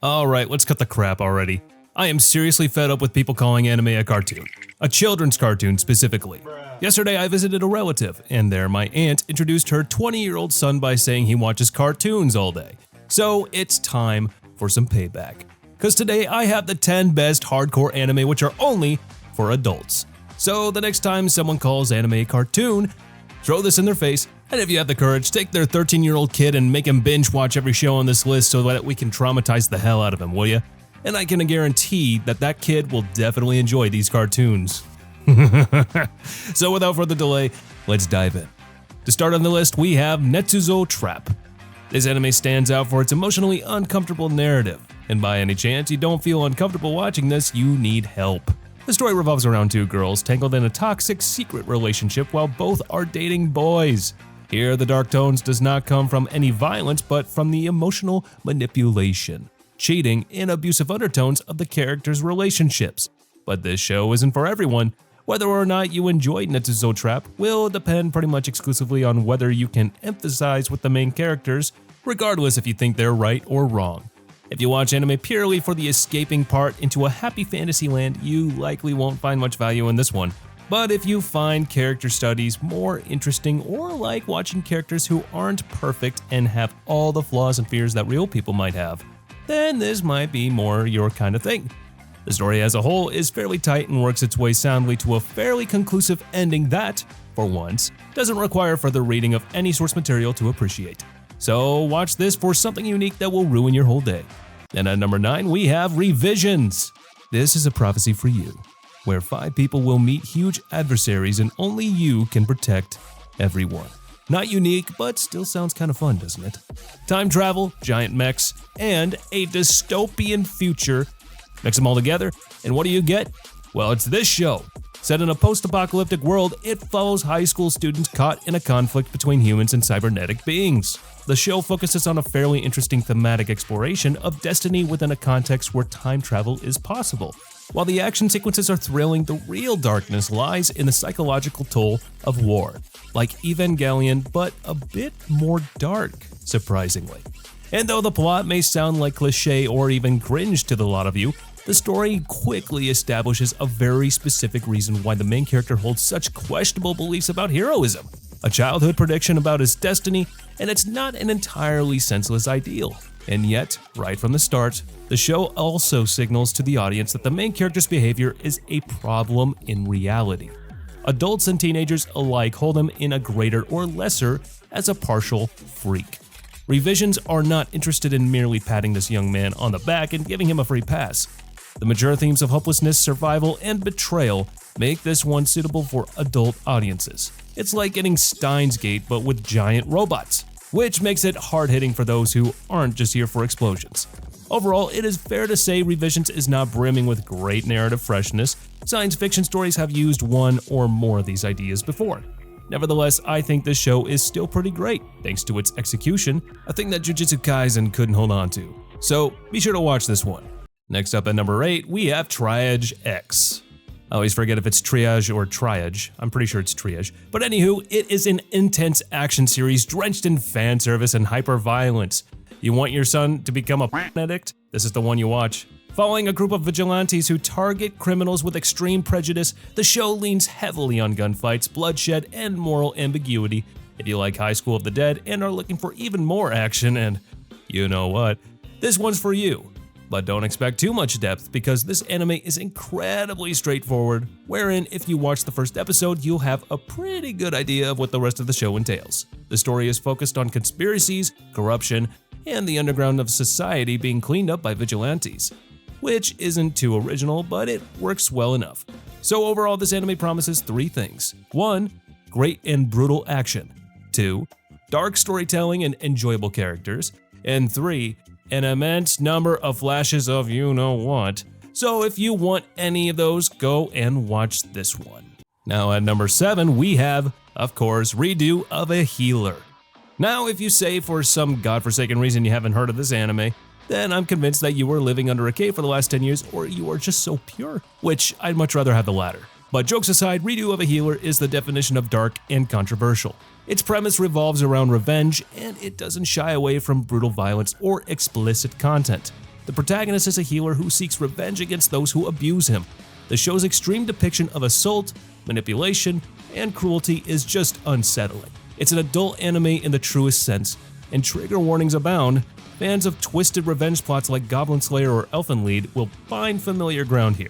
Alright, let's cut the crap already. I am seriously fed up with people calling anime a cartoon. A children's cartoon specifically. Yesterday I visited a relative, and there my aunt introduced her 20-year-old son by saying he watches cartoons all day. So it's time for some payback. Cause today I have the 10 best hardcore anime which are only for adults. So the next time someone calls anime a cartoon, throw this in their face, and if you have the courage, take their 13-year-old kid and make him binge watch every show on this list so that we can traumatize the hell out of him, will ya? And I can guarantee that that kid will definitely enjoy these cartoons. So without further delay, let's dive in. To start on the list, we have Netsuzo Trap. This anime stands out for its emotionally uncomfortable narrative, and by any chance you don't feel uncomfortable watching this, you need help. The story revolves around two girls tangled in a toxic secret relationship while both are dating boys. Here, the dark tones does not come from any violence, but from the emotional manipulation, cheating, and abusive undertones of the characters' relationships. But this show isn't for everyone. Whether or not you enjoy Netsuzo Trap will depend pretty much exclusively on whether you can empathize with the main characters, regardless if you think they're right or wrong. If you watch anime purely for the escaping part into a happy fantasy land, you likely won't find much value in this one. But if you find character studies more interesting or like watching characters who aren't perfect and have all the flaws and fears that real people might have, then this might be more your kind of thing. The story as a whole is fairly tight and works its way soundly to a fairly conclusive ending that, for once, doesn't require further reading of any source material to appreciate. So watch this for something unique that will ruin your whole day. And at number 9, we have Revisions. This is a prophecy for you, where 5 people will meet huge adversaries and only you can protect everyone. Not unique, but still sounds kind of fun, doesn't it? Time travel, giant mechs, and a dystopian future. Mix them all together, and what do you get? Well, it's this show. Set in a post-apocalyptic world, it follows high school students caught in a conflict between humans and cybernetic beings. The show focuses on a fairly interesting thematic exploration of destiny within a context where time travel is possible. While the action sequences are thrilling, the real darkness lies in the psychological toll of war. Like Evangelion, but a bit more dark, surprisingly. And though the plot may sound like cliché or even cringe to the lot of you, the story quickly establishes a very specific reason why the main character holds such questionable beliefs about heroism. A childhood prediction about his destiny, and it's not an entirely senseless ideal. And yet, right from the start, the show also signals to the audience that the main character's behavior is a problem in reality. Adults and teenagers alike hold him in a greater or lesser as a partial freak. Revisions are not interested in merely patting this young man on the back and giving him a free pass. The mature themes of hopelessness, survival, and betrayal make this one suitable for adult audiences. It's like getting Steins Gate but with giant robots, which makes it hard-hitting for those who aren't just here for explosions. Overall, it is fair to say Revisions is not brimming with great narrative freshness. Science fiction stories have used one or more of these ideas before. Nevertheless, I think this show is still pretty great, thanks to its execution, a thing that Jujutsu Kaisen couldn't hold on to. So be sure to watch this one. Next up at number 8, we have Triage X. I always forget if it's triage or triage. I'm pretty sure it's triage. But anywho, it is an intense action series drenched in fan service and hyper-violence. You want your son to become a addict? This is the one you watch. Following a group of vigilantes who target criminals with extreme prejudice, the show leans heavily on gunfights, bloodshed, and moral ambiguity. If you like High School of the Dead and are looking for even more action and you know what, this one's for you. But don't expect too much depth because this anime is incredibly straightforward, wherein if you watch the first episode, you'll have a pretty good idea of what the rest of the show entails. The story is focused on conspiracies, corruption, and the underground of society being cleaned up by vigilantes. Which isn't too original, but it works well enough. So overall, this anime promises 3 things. 1. Great and brutal action. 2. Dark storytelling and enjoyable characters. And 3. An immense number of flashes of you-know-what. So if you want any of those, go and watch this one. Now at number 7, we have, of course, Redo of a Healer. Now if you say for some godforsaken reason you haven't heard of this anime, then I'm convinced that you were living under a cave for the last 10 years or you are just so pure, which I'd much rather have the latter. But jokes aside, Redo of a Healer is the definition of dark and controversial. Its premise revolves around revenge, and it doesn't shy away from brutal violence or explicit content. The protagonist is a healer who seeks revenge against those who abuse him. The show's extreme depiction of assault, manipulation, and cruelty is just unsettling. It's an adult anime in the truest sense, and trigger warnings abound. Fans of twisted revenge plots like Goblin Slayer or Elfen Lied will find familiar ground here.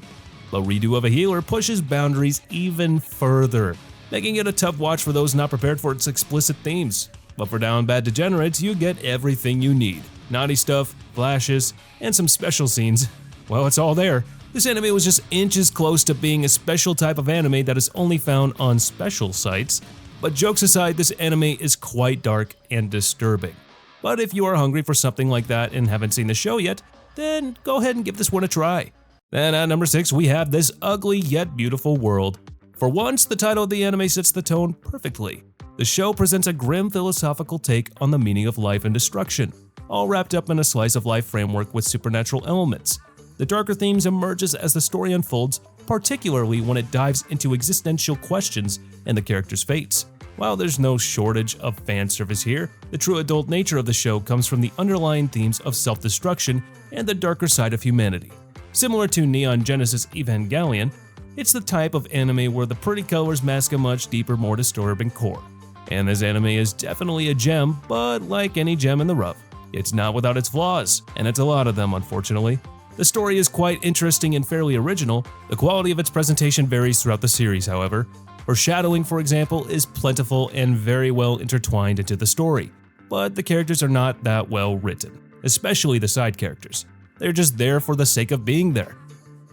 The redo of a healer pushes boundaries even further, making it a tough watch for those not prepared for its explicit themes. But for down bad degenerates, you get everything you need. Naughty stuff, flashes, and some special scenes. Well, it's all there. This anime was just inches close to being a special type of anime that is only found on special sites. But jokes aside, this anime is quite dark and disturbing. But if you are hungry for something like that and haven't seen the show yet, then go ahead and give this one a try. Then at number 6, we have This Ugly Yet Beautiful World. For once, the title of the anime sets the tone perfectly. The show presents a grim philosophical take on the meaning of life and destruction, all wrapped up in a slice of life framework with supernatural elements. The darker themes emerges as the story unfolds, particularly when it dives into existential questions and the characters' fates. While there's no shortage of fan service here, the true adult nature of the show comes from the underlying themes of self-destruction and the darker side of humanity. Similar to Neon Genesis Evangelion, it's the type of anime where the pretty colors mask a much deeper, more disturbing core. And this anime is definitely a gem, but like any gem in the rough, it's not without its flaws, and it's a lot of them, unfortunately. The story is quite interesting and fairly original. The quality of its presentation varies throughout the series, however. Foreshadowing, for example, is plentiful and very well intertwined into the story, but the characters are not that well written, especially the side characters. They're just there for the sake of being there.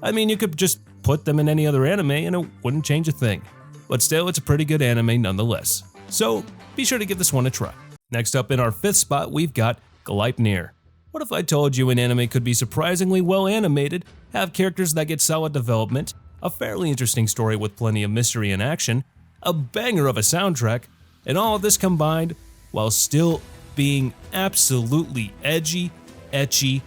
I mean, you could just put them in any other anime and it wouldn't change a thing. But still, it's a pretty good anime nonetheless. So be sure to give this one a try. Next up in our 5th spot, we've got Gleipnir. What if I told you an anime could be surprisingly well animated, have characters that get solid development, a fairly interesting story with plenty of mystery and action, a banger of a soundtrack, and all of this combined while still being absolutely edgy, ecchi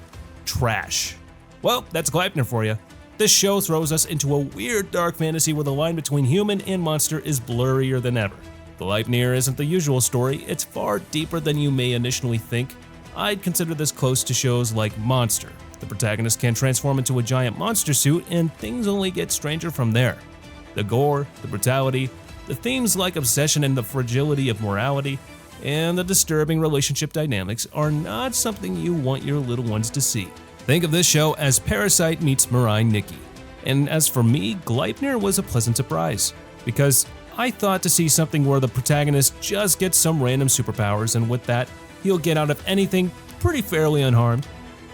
trash? Well, that's Gleipnir for you. This show throws us into a weird dark fantasy where the line between human and monster is blurrier than ever. Gleipnir isn't the usual story, it's far deeper than you may initially think. I'd consider this close to shows like Monster. The protagonist can transform into a giant monster suit and things only get stranger from there. The gore, the brutality, the themes like obsession and the fragility of morality, and the disturbing relationship dynamics are not something you want your little ones to see. Think of this show as Parasite meets Mirai Nikki. And as for me, Gleipnir was a pleasant surprise, because I thought to see something where the protagonist just gets some random superpowers and with that, he'll get out of anything pretty fairly unharmed.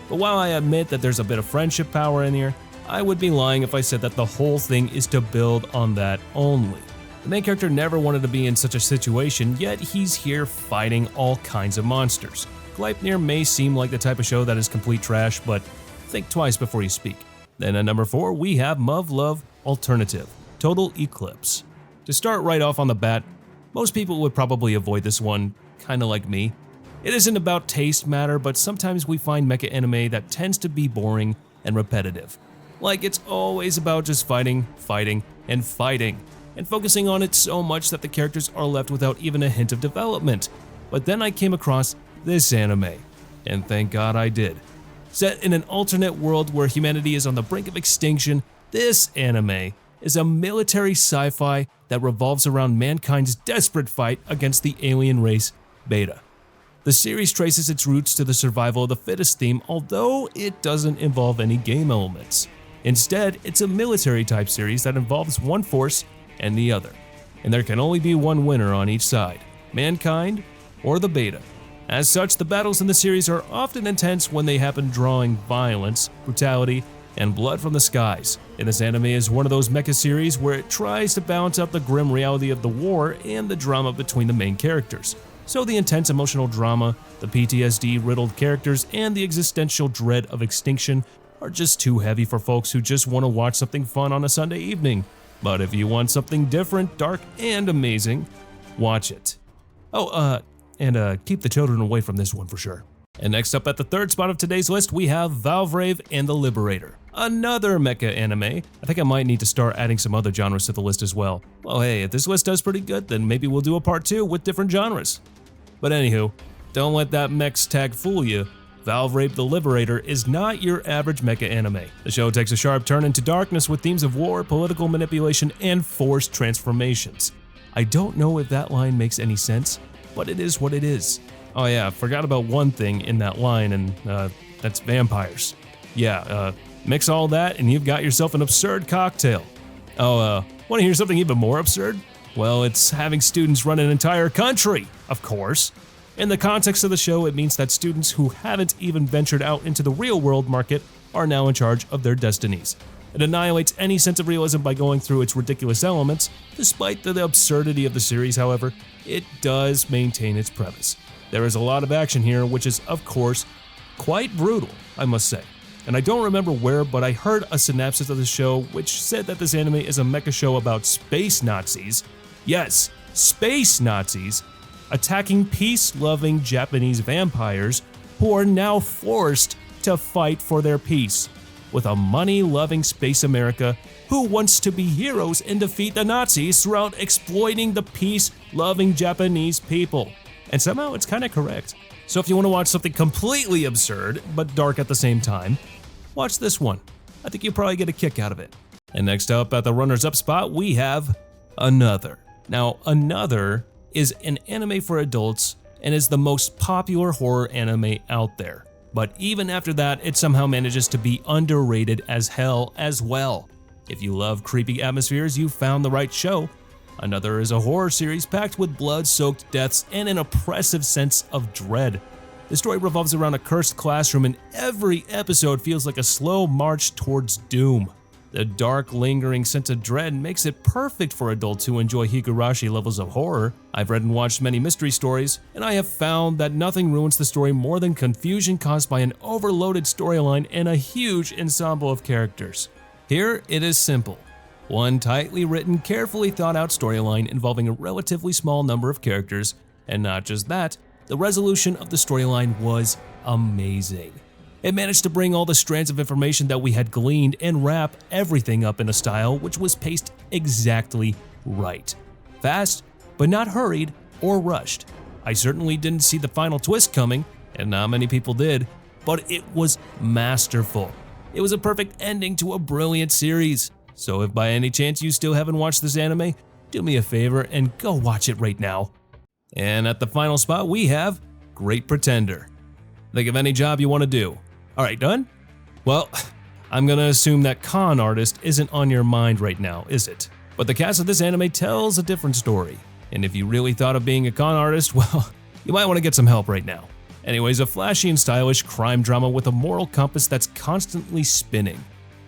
But while I admit that there's a bit of friendship power in here, I would be lying if I said that the whole thing is to build on that only. The main character never wanted to be in such a situation, yet he's here fighting all kinds of monsters. Gleipnir may seem like the type of show that is complete trash, but think twice before you speak. Then at number 4, we have Muv-Luv Alternative, Total Eclipse. To start right off on the bat, most people would probably avoid this one, kinda like me. It isn't about taste matter, but sometimes we find mecha anime that tends to be boring and repetitive. Like it's always about just fighting, and focusing on it so much that the characters are left without even a hint of development. But then I came across this anime, and thank God I did. Set in an alternate world where humanity is on the brink of extinction, this anime is a military sci-fi that revolves around mankind's desperate fight against the alien race, Beta. The series traces its roots to the survival of the fittest theme, although it doesn't involve any game elements. Instead, it's a military-type series that involves one force and the other, and there can only be one winner on each side, mankind or the Beta. As such, the battles in the series are often intense when they happen, drawing violence, brutality, and blood from the skies. And this anime is one of those mecha series where it tries to balance out the grim reality of the war and the drama between the main characters. So the intense emotional drama, the PTSD-riddled characters, and the existential dread of extinction are just too heavy for folks who just want to watch something fun on a Sunday evening. But if you want something different, dark, and amazing, watch it. And keep the children away from this one for sure. And next up at the 3rd spot of today's list, we have Valvrave and the Liberator, another mecha anime. I think I might need to start adding some other genres to the list as well. Well, hey, if this list does pretty good, then maybe we'll do a part 2 with different genres. But anywho, don't let that mechs tag fool you. Valvrave the Liberator is not your average mecha anime. The show takes a sharp turn into darkness with themes of war, political manipulation, and forced transformations. I don't know if that line makes any sense, but it is what it is. Oh yeah, forgot about one thing in that line, and that's vampires. Yeah, mix all that and you've got yourself an absurd cocktail. Oh, want to hear something even more absurd? Well, it's having students run an entire country, of course. In the context of the show, it means that students who haven't even ventured out into the real-world market are now in charge of their destinies. It annihilates any sense of realism by going through its ridiculous elements. Despite the absurdity of the series, however, it does maintain its premise. There is a lot of action here, which is, of course, quite brutal, I must say. And I don't remember where, but I heard a synopsis of the show which said that this anime is a mecha show about space Nazis. Yes, space Nazis attacking peace-loving Japanese vampires who are now forced to fight for their peace, with a money-loving space America who wants to be heroes and defeat the Nazis throughout exploiting the peace-loving Japanese people. And somehow it's kinda correct. So if you want to watch something completely absurd, but dark at the same time, watch this one. I think you'll probably get a kick out of it. And next up at the runners-up spot, we have Another. Now, Another is an anime for adults and is the most popular horror anime out there. But even after that, it somehow manages to be underrated as hell as well. If you love creepy atmospheres, you found the right show. Another is a horror series packed with blood-soaked deaths and an oppressive sense of dread. The story revolves around a cursed classroom and every episode feels like a slow march towards doom. The dark, lingering sense of dread makes it perfect for adults who enjoy Higurashi levels of horror. I've read and watched many mystery stories, and I have found that nothing ruins the story more than confusion caused by an overloaded storyline and a huge ensemble of characters. Here, it is simple. One tightly written, carefully thought out storyline involving a relatively small number of characters, and not just that, the resolution of the storyline was amazing. It managed to bring all the strands of information that we had gleaned and wrap everything up in a style which was paced exactly right. Fast, but not hurried or rushed. I certainly didn't see the final twist coming, and not many people did, but it was masterful. It was a perfect ending to a brilliant series. So if by any chance you still haven't watched this anime, do me a favor and go watch it right now. And at the final spot, we have Great Pretender. Think of any job you want to do. Alright, done? Well, I'm gonna assume that con artist isn't on your mind right now, is it? But the cast of this anime tells a different story. And if you really thought of being a con artist, well, you might want to get some help right now. Anyways, a flashy and stylish crime drama with a moral compass that's constantly spinning.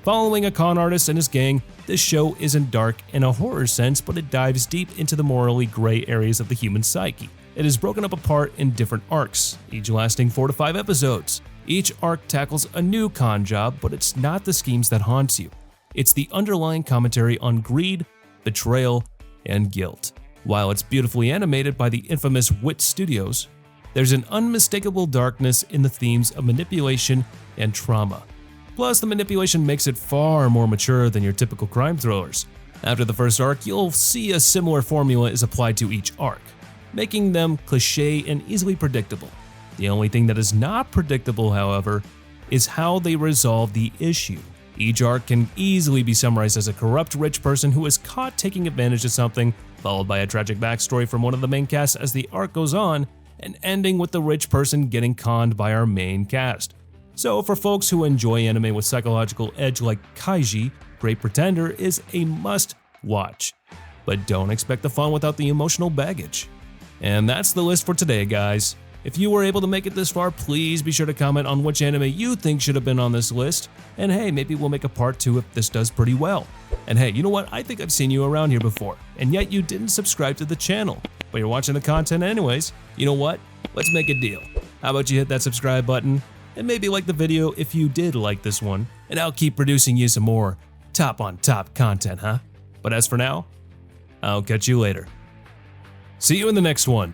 Following a con artist and his gang, this show isn't dark in a horror sense, but it dives deep into the morally gray areas of the human psyche. It is broken up apart in different arcs, each lasting 4 to 5 episodes. Each arc tackles a new con job, but it's not the schemes that haunts you. It's the underlying commentary on greed, betrayal, and guilt. While it's beautifully animated by the infamous Wit Studios, there's an unmistakable darkness in the themes of manipulation and trauma. Plus, the manipulation makes it far more mature than your typical crime thrillers. After the first arc, you'll see a similar formula is applied to each arc, making them cliché and easily predictable. The only thing that is not predictable, however, is how they resolve the issue. Each arc can easily be summarized as a corrupt rich person who is caught taking advantage of something, followed by a tragic backstory from one of the main casts as the arc goes on, and ending with the rich person getting conned by our main cast. So for folks who enjoy anime with psychological edge like Kaiji, Great Pretender is a must-watch. But don't expect the fun without the emotional baggage. And that's the list for today, guys. If you were able to make it this far, please be sure to comment on which anime you think should have been on this list. And hey, maybe we'll make a part 2 if this does pretty well. And hey, you know what? I think I've seen you around here before, and yet you didn't subscribe to the channel. But you're watching the content anyways. You know what? Let's make a deal. How about you hit that subscribe button? And maybe like the video if you did like this one, and I'll keep producing you some more top-on-top content, huh? But as for now, I'll catch you later. See you in the next one.